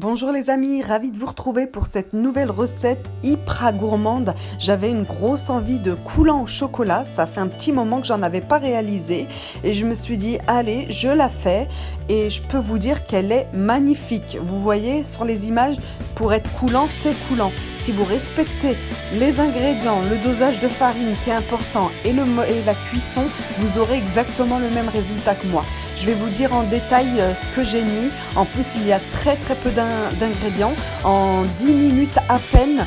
Bonjour les amis, ravie de vous retrouver pour cette nouvelle recette hyper gourmande. J'avais une grosse envie de coulant au chocolat, ça fait un petit moment que j'en avais pas réalisé et je me suis dit allez, je la fais et je peux vous dire qu'elle est magnifique. Vous voyez sur les images, pour être coulant, c'est coulant. Si vous respectez les ingrédients, le dosage de farine qui est important et la cuisson, vous aurez exactement le même résultat que moi. Je vais vous dire en détail ce que j'ai mis. En plus, il y a très peu d'ingrédients. En 10 minutes à peine,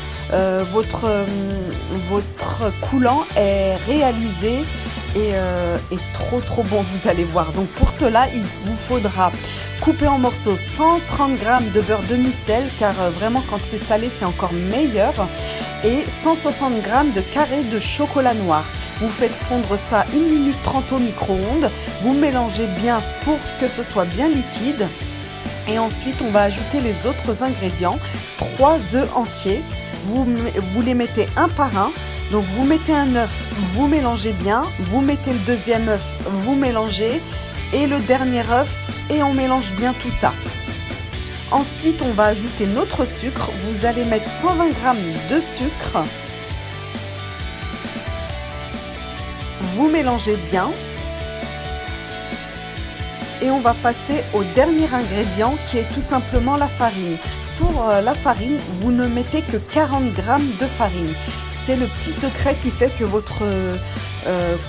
votre coulant est réalisé et trop bon, vous allez voir. Donc pour cela, il vous faudra couper en morceaux 130 g de beurre demi-sel, car vraiment quand c'est salé, c'est encore meilleur, et 160 g de carrés de chocolat noir. Vous faites fondre ça 1 minute 30 au micro-ondes, vous mélangez bien pour que ce soit bien liquide. Et ensuite, on va ajouter les autres ingrédients. 3 œufs entiers, vous les mettez un par un. Donc vous mettez un œuf, vous mélangez bien, vous mettez le deuxième œuf, vous mélangez, et le dernier œuf, et on mélange bien tout ça. Ensuite, on va ajouter notre sucre. Vous allez mettre 120 g de sucre. Vous mélangez bien. Et on va passer au dernier ingrédient qui est tout simplement la farine. Pour la farine, vous ne mettez que 40 g de farine. C'est le petit secret qui fait que votre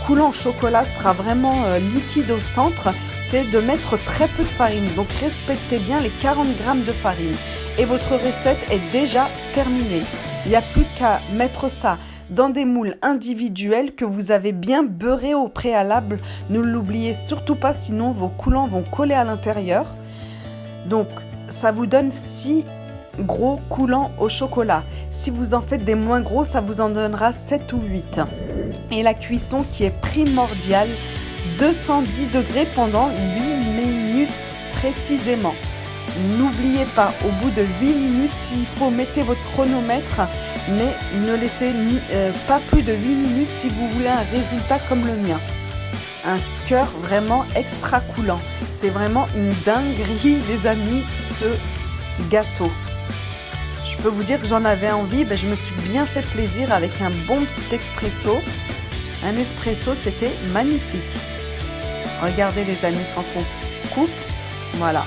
coulant au chocolat sera vraiment liquide au centre, c'est de mettre très peu de farine. Donc respectez bien les 40 g de farine. Et votre recette est déjà terminée. Il n'y a plus qu'à mettre ça dans des moules individuels que vous avez bien beurrés au préalable. Ne l'oubliez surtout pas, sinon vos coulants vont coller à l'intérieur. Donc ça vous donne 6 gros coulants au chocolat. Si vous en faites des moins gros, ça vous en donnera 7 ou 8. Et la cuisson qui est primordiale, 210 degrés pendant 8 minutes précisément. N'oubliez pas, au bout de 8 minutes, s'il faut, mettez votre chronomètre, mais ne laissez pas plus de 8 minutes si vous voulez un résultat comme le mien. Un cœur vraiment extra coulant. C'est vraiment une dinguerie, les amis, ce gâteau. Je peux vous dire que j'en avais envie, je me suis bien fait plaisir avec un bon petit expresso. Un espresso, c'était magnifique. Regardez les amis, quand on coupe, voilà.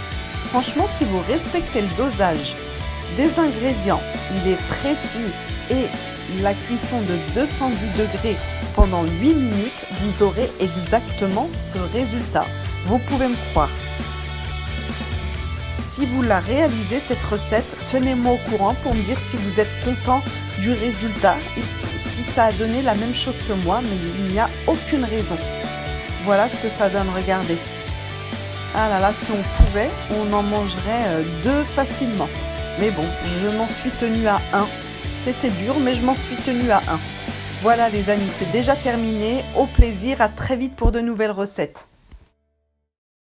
Franchement, si vous respectez le dosage des ingrédients, il est précis, et la cuisson de 210 degrés pendant 8 minutes, vous aurez exactement ce résultat. Vous pouvez me croire. Si vous la réalisez, cette recette, tenez-moi au courant pour me dire si vous êtes content du résultat et si ça a donné la même chose que moi, mais il n'y a aucune raison. Voilà ce que ça donne, regardez. Ah là là, si on pouvait, on en mangerait 2 facilement. Mais bon, je m'en suis tenue à 1. C'était dur, mais je m'en suis tenue à 1. Voilà les amis, c'est déjà terminé. Au plaisir, à très vite pour de nouvelles recettes.